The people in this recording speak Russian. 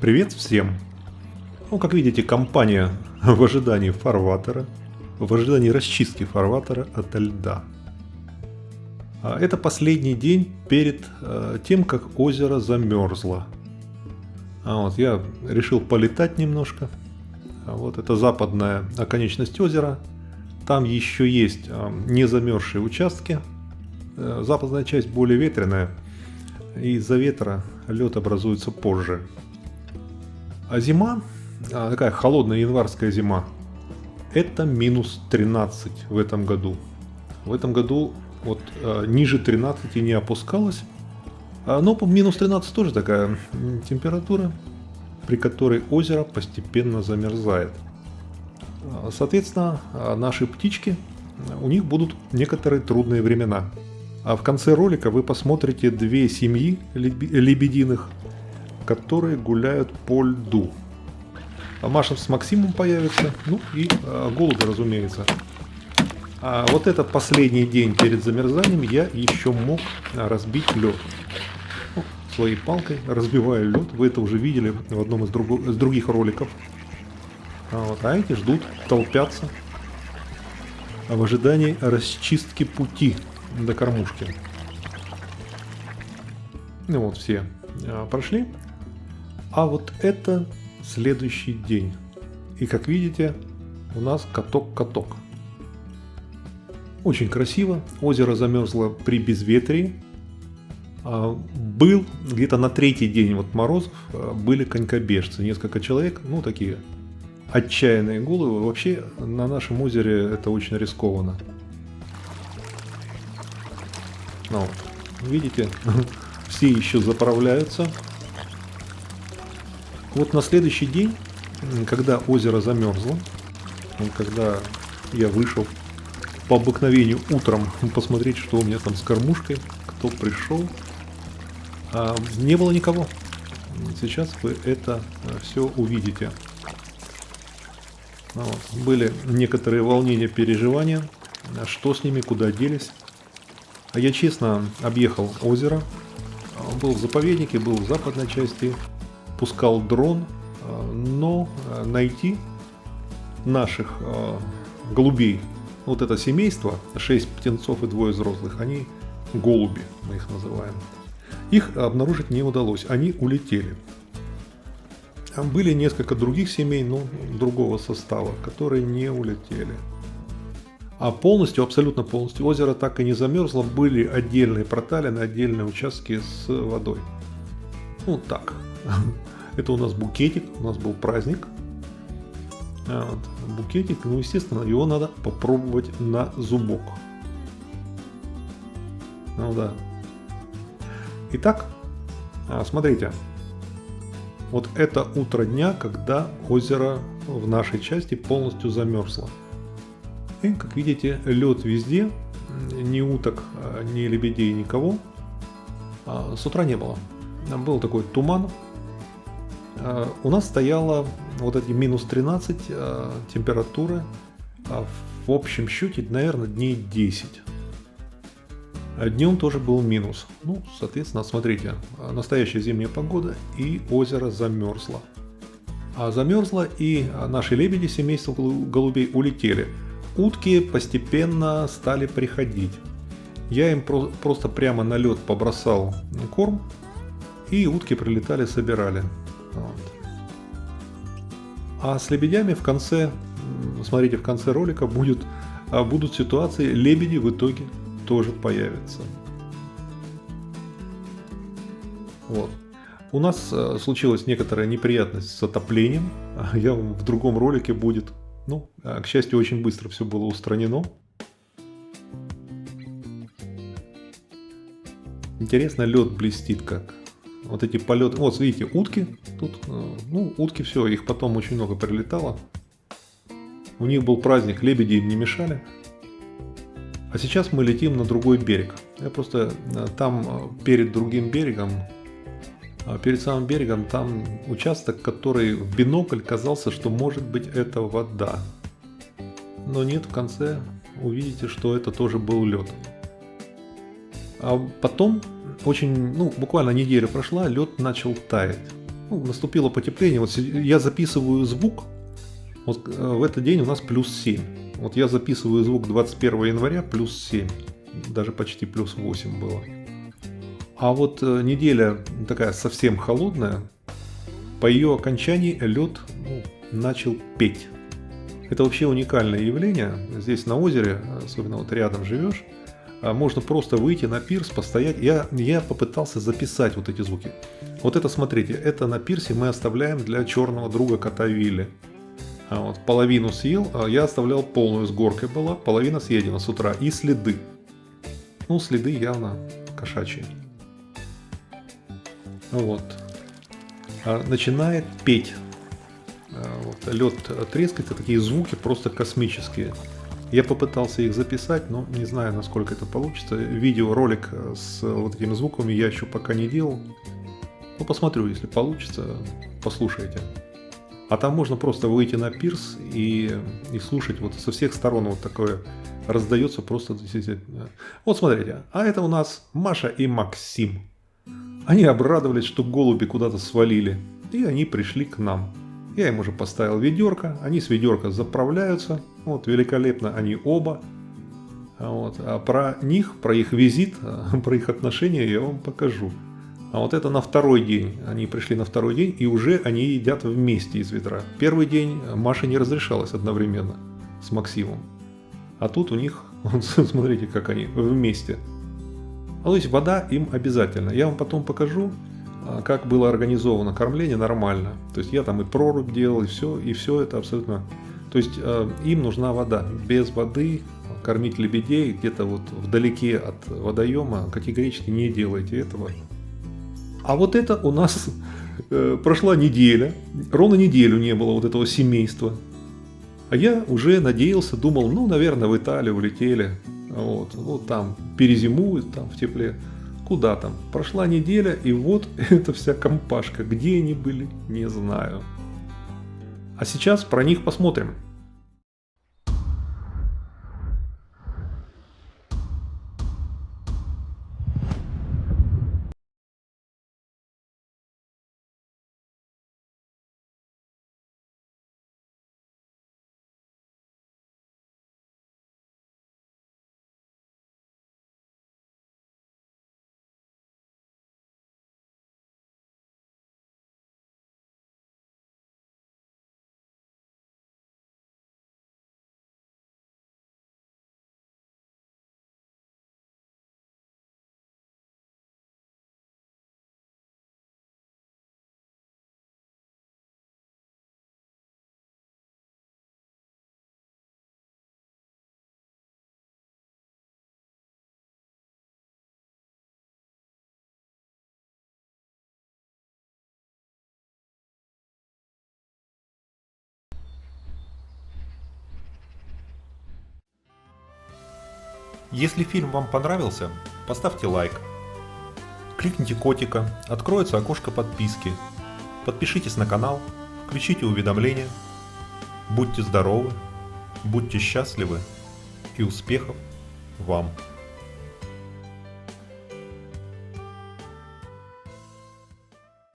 Привет всем! Ну, как видите, компания в ожидании фарватера, в ожидании расчистки фарватера ото льда. Это последний день перед тем, как озеро замерзло. Я решил полетать немножко. Вот это западная оконечность озера. Там еще есть не замерзшие участки. Западная часть более ветреная. И из-за ветра лед образуется позже. А зима, такая холодная январская зима, это минус 13 в этом году. В этом году вот ниже 13 не опускалось. Но минус 13 тоже такая температура, при которой озеро постепенно замерзает. Соответственно, наши птички, у них будут некоторые трудные времена. А в конце ролика вы посмотрите две семьи лебединых, которые гуляют по льду. Маша с Максимом появятся, ну и голуби, разумеется. А вот это последний день перед замерзанием я еще мог разбить лед. Своей палкой разбиваю лед, вы это уже видели в одном из других роликов. А эти ждут, толпятся в ожидании расчистки пути до кормушки. Ну вот все прошли. А вот это следующий день. И как видите, у нас каток-каток. Очень красиво. Озеро замерзло при безветрии. Был где-то на третий день вот морозов, были конькобежцы. Несколько человек, ну такие отчаянные головы. Вообще на нашем озере это очень рискованно. Вот. Видите, все еще заправляются. Вот на следующий день, когда озеро замерзло, когда я вышел по обыкновению утром посмотреть, что у меня там с кормушкой, кто пришел, не было никого. Сейчас вы это все увидите. Вот. Были некоторые волнения, переживания, что с ними, куда делись. Я честно объехал озеро, был в заповеднике, был в западной части, пускал дрон, но найти наших голубей, вот это семейство, 6 птенцов и 2 взрослых, они голуби, мы их называем, их обнаружить не удалось, они улетели. Были несколько других семей, но другого состава, которые не улетели. А полностью, абсолютно полностью озеро так и не замерзло, были отдельные проталины, отдельные участки с водой. Вот так. Это у нас букетик, у нас был праздник. Вот, букетик, ну естественно, его надо попробовать на зубок. Ну да. Итак, смотрите. Вот это утро дня, когда озеро в нашей части полностью замерзло. И, как видите, лед везде, ни уток, ни лебедей, никого. С утра не было. Был такой туман. У нас стояло вот эти минус 13 температуры, в общем счете, наверное, дней 10. Днем тоже был минус. Ну, соответственно, смотрите, настоящая зимняя погода, и озеро замерзло. Замерзло, и наши лебеди, семейство голубей, улетели. Утки постепенно стали приходить. Я им просто прямо на лед побросал корм, и утки прилетали, собирали. Вот. А с лебедями в конце, смотрите, в конце ролика будут ситуации, лебеди в итоге тоже появятся. Вот. У нас случилась некоторая неприятность с отоплением. Я в другом ролике будет. Ну, к счастью, очень быстро все было устранено. Интересно, лед блестит как. Вот эти полеты. Вот, видите, утки. Тут, ну, утки все, их потом очень много прилетало. У них был праздник, лебеди им не мешали. А сейчас мы летим на другой берег. Я просто там перед другим берегом, перед самым берегом, там участок, который в бинокль казался, что может быть это вода. Но нет, в конце увидите, что это тоже был лед. А потом, буквально неделя прошла, лед начал таять. Ну, наступило потепление. Вот я записываю звук. Вот в этот день у нас +7. Вот я записываю звук 21 января +7. Даже почти +8 было. А вот неделя такая совсем холодная. По ее окончании лед начал петь. Это вообще уникальное явление. Здесь на озере, особенно вот рядом живешь, можно просто выйти на пирс, постоять. Я попытался записать вот эти звуки. Вот это, смотрите, это на пирсе мы оставляем для черного друга кота Вилли. Вот, половину съел, я оставлял полную, с горкой была, половина съедена с утра. И следы. Ну, следы явно кошачьи. Вот. Начинает петь. Вот, лед трескается, такие звуки просто космические. Я попытался их записать, но не знаю, насколько это получится. Видеоролик с вот этими звуками я еще пока не делал. Ну, посмотрю, если получится, послушайте. А там можно просто выйти на пирс и слушать вот со всех сторон вот такое раздается просто. Вот смотрите, а это у нас Маша и Максим. Они обрадовались, что голуби куда-то свалили, и они пришли к нам. Я им уже поставил ведерко, они с ведерка заправляются, вот великолепно они оба. Вот. А про них, про их визит, про их отношения я вам покажу. А вот это на второй день, они пришли на второй день, и уже они едят вместе из ведра. Первый день Маше не разрешалось одновременно с Максимом. А тут у них, смотрите, как они вместе. То есть вода им обязательно. Я вам потом покажу, как было организовано кормление нормально. То есть я там и прорубь делал, и все это абсолютно. То есть им нужна вода. Без воды кормить лебедей где-то вот вдалеке от водоема категорически не делайте этого. А вот это у нас прошла неделя. Ровно неделю не было вот этого семейства. А я уже надеялся, думал, ну, наверное, в Италию улетели. Вот там перезимуют, там в тепле. Куда там? Прошла неделя, и вот эта вся компашка. Где они были, не знаю. А сейчас про них посмотрим. Если фильм вам понравился, поставьте лайк. Кликните котика, откроется окошко подписки. Подпишитесь на канал, включите уведомления. Будьте здоровы, будьте счастливы и успехов вам!